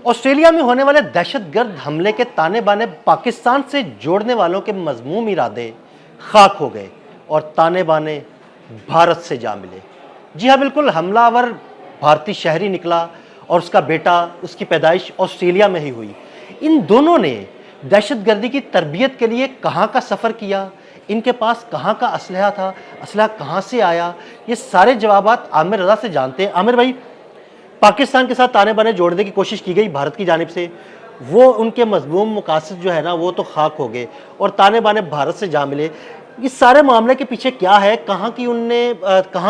Australia में होने वाले दहशतगर्द हमले के ताने बाने पाकिस्तान से जोड़ने वालों के मजमूम इरादे खाक हो गए और ताने बाने भारत से जा मिले। जी हाँ, बिल्कुल, हमलावर भारतीय शहरी निकला और उसका बेटा, उसकी पैदाइश ऑस्ट्रेलिया में ही हुई। इन दोनों ने दहशतगर्दी की तरबियत के लिए कहाँ का सफ़र किया, इनके पास कहाँ का असलहा था, असलहा कहाँ से आया, ये सारे जवाबात आमिर रज़ा से जानते हैं। आमिर भाई, पाकिस्तान के साथ ताने बाने जोड़ने की कोशिश की गई भारत की जानिब से, वो उनके मज़मूम मकासद जो है ना वो तो खाक हो गए और ताने बाने भारत से जा मिले। इस सारे मामले के पीछे क्या है, कहाँ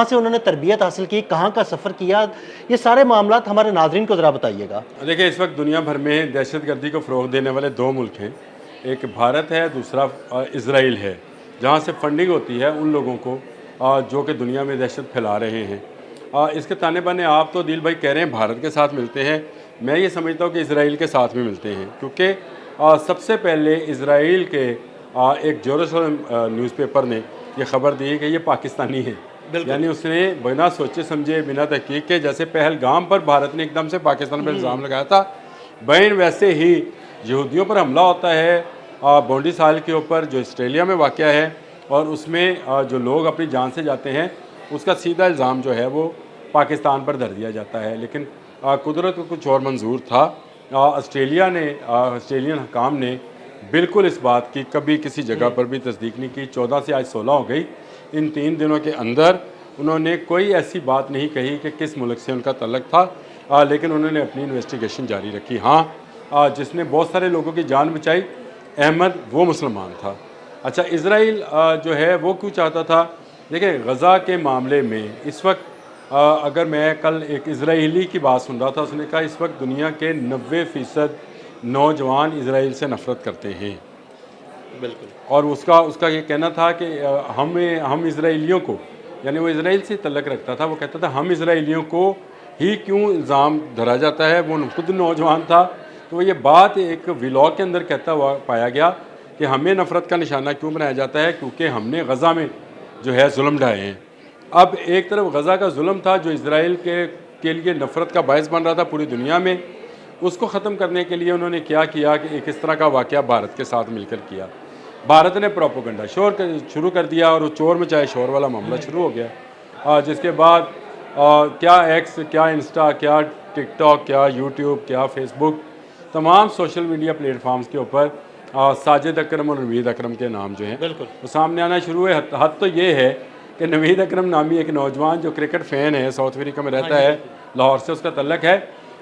से उन्होंने तरबियत हासिल की, कहाँ का सफ़र किया, ये सारे मामला हमारे नाज़रीन को ज़रा बताइएगा। देखिए, इस वक्त दुनिया भर में दहशतगर्दी को फ़रोग़ देने वाले दो मुल्क हैं। एक भारत है, दूसरा इसराइल है, जहाँ से फंडिंग होती है उन लोगों को जो कि दुनिया में दहशत फैला रहे हैं। इसके ताने बाने आप तो दिल भाई कह रहे हैं भारत के साथ मिलते हैं, मैं ये समझता हूँ कि इसराइल के साथ भी मिलते हैं, क्योंकि सबसे पहले इसराइल के एक जेरूसलम न्यूज़पेपर ने ये खबर दी कि ये पाकिस्तानी है। यानी उसने बिना सोचे समझे, बिना तहकीक के, जैसे पहलगाम पर भारत ने एकदम से पाकिस्तान पर इल्ज़ाम लगाया था, बैन वैसे ही यहूदियों पर हमला होता है बोंडी साल के ऊपर जो ऑस्ट्रेलिया में वाक़या है, और उसमें जो लोग अपनी जान से जाते हैं उसका सीधा इल्ज़ाम जो है वो पाकिस्तान पर धर दिया जाता है। लेकिन कुदरत को कुछ और मंजूर था। ऑस्ट्रेलियन हकाम ने बिल्कुल इस बात की कभी किसी जगह पर भी तस्दीक नहीं की। 14 से आज 16 हो गई, इन 3 दिनों के अंदर उन्होंने कोई ऐसी बात नहीं कही कि किस मुल्क से उनका तल्लक था, लेकिन उन्होंने अपनी इन्वेस्टिगेशन जारी रखी। हाँ, जिसने बहुत सारे लोगों की जान बचाई, अहमद, वो मुसलमान था। अच्छा, इसराइल जो है वो क्यों चाहता था? देखिए, गज़ा के मामले में इस वक्त अगर मैं कल एक इजराइली की बात सुन रहा था, उसने कहा इस वक्त दुनिया के 90% नौजवान इसराइल से नफ़रत करते हैं। बिल्कुल। और उसका ये कहना था कि हम इसराइलियों को, यानी वो इसराइल से तल्लक रखता था, वो कहता था हम इसराइलियों को ही क्यों इल्ज़ाम धरा जाता है। वो खुद नौजवान था, तो ये बात एक व्लॉग के अंदर कहता हुआ पाया गया कि हमें नफ़रत का निशाना क्यों बनाया जाता है, क्योंकि हमने गज़ा में जो है जुल्म ढाए हैं। अब एक तरफ गज़ा का जुल्म था जो इसराइल के लिए नफ़रत का बायस बन रहा था पूरी दुनिया में, उसको ख़त्म करने के लिए उन्होंने क्या किया कि एक इस तरह का वाक़या भारत के साथ मिलकर किया। भारत ने प्रोपोगंडा शुरू कर दिया और वो चोर मचाए शोर वाला मामला शुरू हो गया। जिसके बाद क्या एक्स, क्या इंस्टा, क्या टिकटॉक, क्या यूट्यूब, क्या फेसबुक, तमाम सोशल मीडिया प्लेटफॉर्म्स के ऊपर साजिद अकरम और नवीद अकरम के नाम जो हैं वो सामने आना शुरू हुए। हद तो ये है कि नवीद अकरम नामी एक नौजवान जो क्रिकेट फ़ैन है, साउथ अफ्रीका में रहता है, लाहौर से उसका तल्लक है,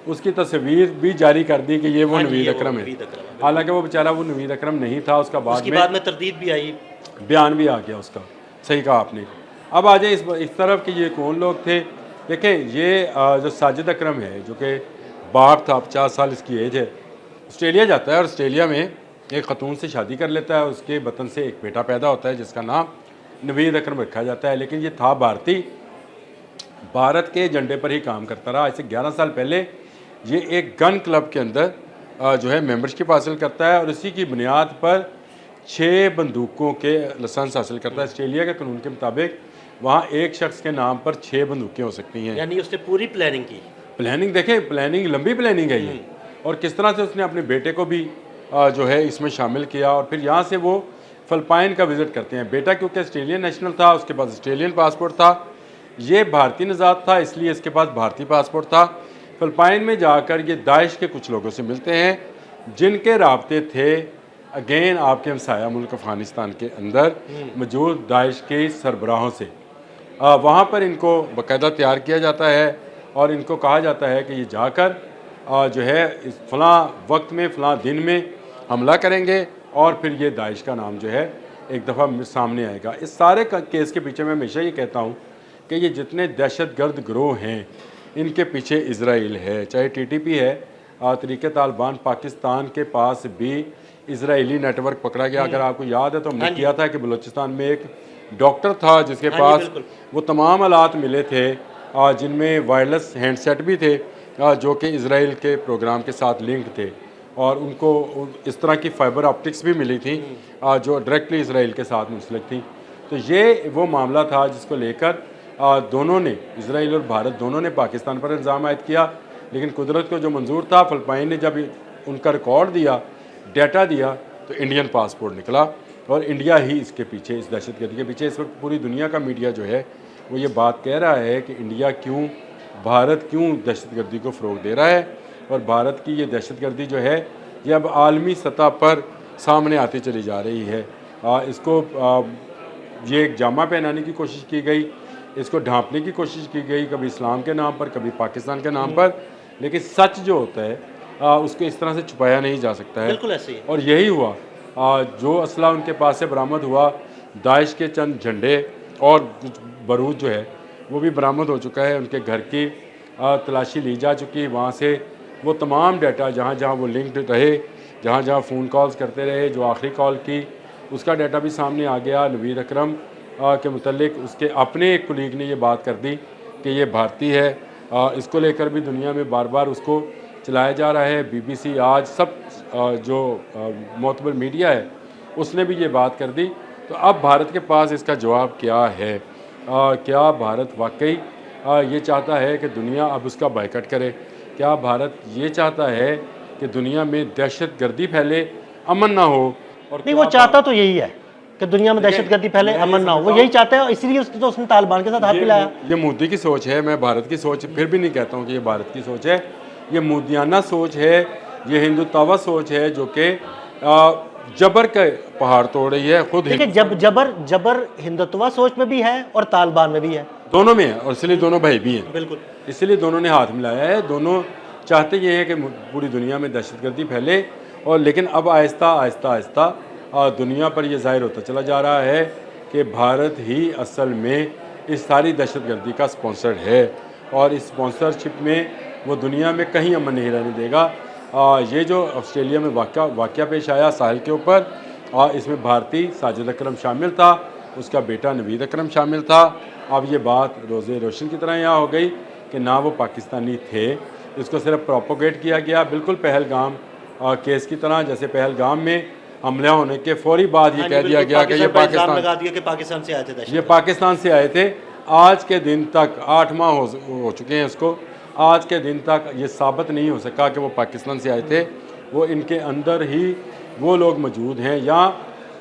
उसकी तस्वीर भी जारी कर दी कि ये वो नवीद अकरम है। हालांकि वो बेचारा वो नवीद अकरम नहीं था, उसका बाद में तरदीद भी आई, बयान भी आ गया उसका। सही कहा आपने। अब आ जाए इस तरफ कि ये कौन लोग थे। देखें, ये जो साजिद अकरम है, जो कि बाप था, 50 साल इसकी एज है, ऑस्ट्रेलिया जाता है और ऑस्ट्रेलिया में एक ख़तून से शादी कर लेता है। उसके वतन से एक बेटा पैदा होता है जिसका नाम नवीद अकरम रखा जाता है। लेकिन ये था भारतीय, भारत के झंडे पर ही काम करता रहा। ऐसे 11 साल पहले ये एक गन क्लब के अंदर जो है मेंबरशिप हासिल करता है और इसी की बुनियाद पर 6 बंदूकों के लाइसेंस हासिल करता है। ऑस्ट्रेलिया के कानून के मुताबिक वहाँ एक शख्स के नाम पर 6 बंदूकें हो सकती हैं। यानी उसने पूरी प्लानिंग की। प्लानिंग देखें, प्लानिंग, लंबी प्लानिंग है ये। और किस तरह से उसने अपने बेटे को भी जो है इसमें शामिल किया। और फिर यहाँ से वो फ़िलिपाइन का विज़िट करते हैं। बेटा क्योंकि ऑस्ट्रेलियन नेशनल था, उसके पास ऑस्ट्रेलियन पासपोर्ट था, ये भारतीय निजात था, इसलिए इसके पास भारतीय पासपोर्ट था। फ़िलिपाइन में जाकर ये दाइश के कुछ लोगों से मिलते हैं जिनके राब्ते थे अगेन आपके हमसाया मुल्क अफ़गानिस्तान के अंदर मौजूद दाइश के सरबराहों से। वहाँ पर इनको बाकायदा तैयार किया जाता है और इनको कहा जाता है कि ये जाकर जो है इस फ़लाँ वक्त में, फ़लाँ दिन में हमला करेंगे और फिर ये दाइश का नाम जो है एक दफ़ा सामने आएगा। इस सारे केस के पीछे मैं हमेशा ये कहता हूँ कि ये जितने दहशतगर्द गिरोह हैं इनके पीछे इसराइल है। चाहे TTP है, तहरीक तालिबान, पाकिस्तान के पास भी इसराइली नेटवर्क पकड़ा गया। अगर आपको याद है तो हमने किया था कि बलूचिस्तान में एक डॉक्टर था जिसके पास वो तमाम आलात मिले थे जिनमें वायरलेस हैंडसेट भी थे जो कि इसराइल के प्रोग्राम के साथ लिंक थे, और उनको इस तरह की फाइबर ऑप्टिक्स भी मिली थी जो डायरेक्टली इसराइल के साथ मुंसलिक थी। तो ये वो मामला था जिसको लेकर दोनों ने, इसराइल और भारत दोनों ने पाकिस्तान पर इल्ज़ाम आयद किया। लेकिन कुदरत को जो मंजूर था, फ़िलिपाइन ने जब उनका रिकॉर्ड दिया, डाटा दिया, तो इंडियन पासपोर्ट निकला और इंडिया ही इसके पीछे, इस दहशतगर्दी के पीछे। इस वक्त पूरी दुनिया का मीडिया जो है वो ये बात कह रहा है कि इंडिया क्यों, भारत क्यों दहशतगर्दी को फ़रोग दे रहा है, और भारत की ये दहशतगर्दी जो है ये अब आलमी सतह पर सामने आती चली जा रही है। इसको ये एक जामा पहनाने की कोशिश की गई, इसको ढांपने की कोशिश की गई, कभी इस्लाम के नाम पर, कभी पाकिस्तान के नाम पर, लेकिन सच जो होता है उसको इस तरह से छुपाया नहीं जा सकता है। बिल्कुल ऐसे ही। और यही हुआ, जो असला उनके पास से बरामद हुआ, दाइश के चंद झंडे और कुछ बारूद जो है वो भी बरामद हो चुका है। उनके घर की तलाशी ली जा चुकी है, वहाँ से वो तमाम डाटा जहाँ जहाँ वो लिंक्ड रहे, जहाँ जहाँ फ़ोन कॉल्स करते रहे, जो आखिरी कॉल की उसका डाटा भी सामने आ गया। नवीद अकरम के मुतल्लिक उसके अपने एक कुलीग ने ये बात कर दी कि ये भारतीय है। इसको लेकर भी दुनिया में बार बार उसको चलाया जा रहा है। BBC आज सब जो मोतबर मीडिया है उसने भी ये बात कर दी। तो अब भारत के पास इसका जवाब क्या है? क्या भारत वाकई ये चाहता है कि दुनिया अब उसका बायकॉट करे? क्या भारत ये चाहता है कि दुनिया में दहशतगर्दी फैले, अमन ना हो? और नहीं, वो चाहता तो यही है कि दुनिया में देखिए, दहशतगर्दी फैले, मैं अमन ये ना हो, वो समझता यही चाहता है। इसीलिए उसने तालिबान के साथ हाथ मिलाया। ये मोदी की सोच है, मैं भारत की सोच फिर भी नहीं कहता हूँ कि ये भारत की सोच है। ये मोदियाना सोच है, ये हिंदुत्वा सोच है जो कि जबर के पहाड़ तोड़ रही है। खुद देखिए, जबर हिंदुत्व सोच में भी है और तालिबान में भी है, दोनों में है, और इसलिए दोनों भाई भी हैं। बिल्कुल। इसलिए दोनों ने हाथ मिलाया है। दोनों चाहते ये हैं कि पूरी दुनिया में दहशतगर्दी फैले, और लेकिन अब आहिस्ता आहिस्ता आहिस्ता दुनिया पर यह ज़ाहिर होता चला जा रहा है कि भारत ही असल में इस सारी दहशतगर्दी का स्पॉन्सर है, और इस स्पॉन्सरशिप में वो दुनिया में कहीं अमन नहीं रहने देगा। ये जो ऑस्ट्रेलिया में वाक़या पेश आया साहिल के ऊपर, इसमें भारतीय साजिद अकरम शामिल था, उसका बेटा नवीद अकरम शामिल था। अब ये बात रोज़े रोशन की तरह यहाँ हो गई कि ना वो पाकिस्तानी थे, इसको सिर्फ प्रोपोगेट किया गया, बिल्कुल पहलगाम केस की तरह। जैसे पहलगाम में हमला होने के फौरी बाद ये कह दिया गया कि ये पाकिस्तान से आए थे, ये पाकिस्तान से आए थे। आज के दिन तक 8 माह हो चुके हैं इसको, आज के दिन तक ये साबित नहीं हो सका कि वो पाकिस्तान से आए थे। वो इनके अंदर ही वो लोग मौजूद हैं, या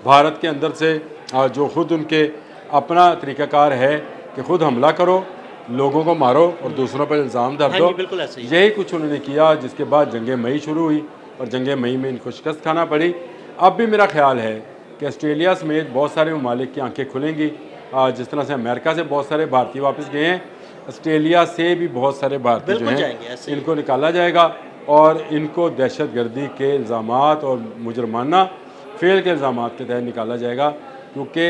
भारत के अंदर से जो ख़ुद उनके अपना तरीक़ाकार है कि ख़ुद हमला करो, लोगों को मारो और दूसरों पर इल्ज़ाम धर दो। बिल्कुल ऐसे ही। यही कुछ उन्होंने किया, जिसके बाद जंग मई शुरू हुई और जंग मई में इनको शिकस्त खाना पड़ी। अब भी मेरा ख्याल है कि ऑस्ट्रेलिया समेत बहुत सारे ममालिक की आंखें खुलेंगी। जिस तरह से अमेरिका से बहुत सारे भारतीय वापस गए हैं, ऑस्ट्रेलिया से भी बहुत सारे भारतीय जो हैं इनको निकाला जाएगा, और इनको दहशतगर्दी के इल्ज़ामात और मुजरमाना फ़ेल के इल्ज़ामात के तहत निकाला जाएगा, क्योंकि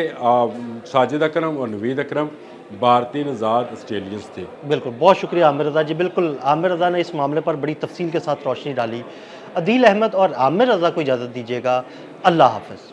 साजिद अकरम और नवीद अकरम भारतीय नज़ाद ऑस्ट्रेलियंस थे। बिल्कुल, बहुत शुक्रिया आमिर रज़ा जी। बिल्कुल, आमिर रज़ा ने इस मामले पर बड़ी तफसील के साथ रोशनी डाली। अदील अहमद और आमिर रज़ा को इजाज़त दीजिएगा। अल्लाह हाफ़िज़।